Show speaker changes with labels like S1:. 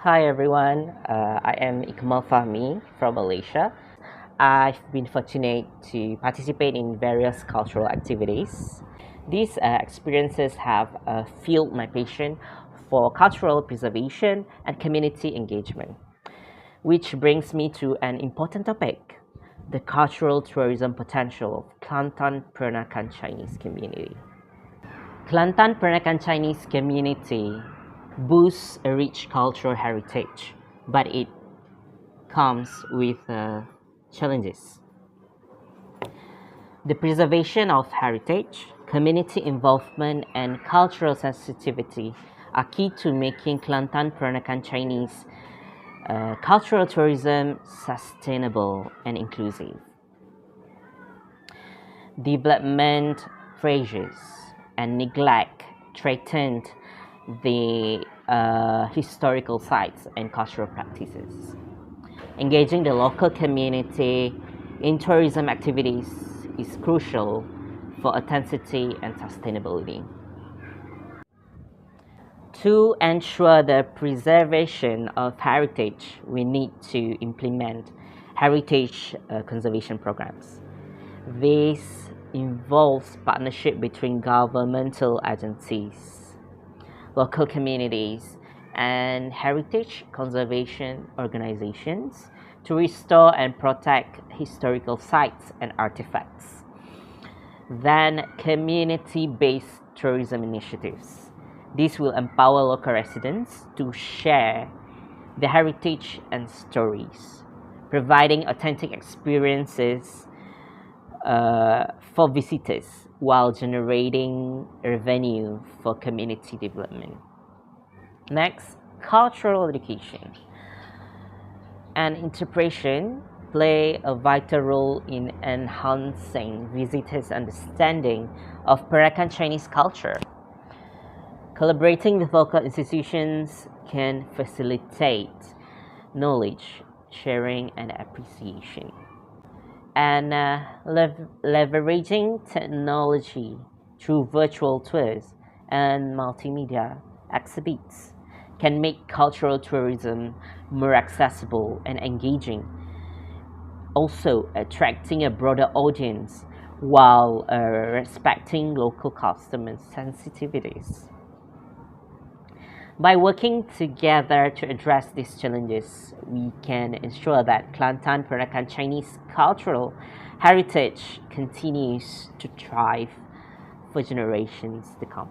S1: Hi everyone, I am Ikmal Fahmi from Malaysia. I've been fortunate to participate in various cultural activities. These experiences have fueled my passion for cultural preservation and community engagement, which brings me to an important topic: the cultural tourism potential of Kelantan Peranakan Chinese community. Kelantan Peranakan Chinese community boasts a rich cultural heritage, but it comes with challenges. The preservation of heritage, community involvement, and cultural sensitivity are key to making Kelantan Peranakan Chinese cultural tourism sustainable and inclusive. Development pressures and neglect threatened the historical sites and cultural practices. Engaging the local community in tourism activities is crucial for authenticity and sustainability. To ensure the preservation of heritage, we need to implement heritage conservation programs. This involves partnership between governmental agencies, local communities, and heritage conservation organizations to restore and protect historical sites and artifacts. Then, community-based tourism initiatives. This will empower local residents to share the heritage and stories, providing authentic experiences for visitors while generating revenue for community development. Next, cultural education and interpretation play a vital role in enhancing visitors' understanding of Peranakan Chinese culture. Collaborating with local institutions can facilitate knowledge sharing and appreciation. And leveraging technology through virtual tours and multimedia exhibits can make cultural tourism more accessible and engaging, also attracting a broader audience while respecting local customers' sensitivities. By working together to address these challenges, we can ensure that Kelantan Peranakan Chinese cultural heritage continues to thrive for generations to come.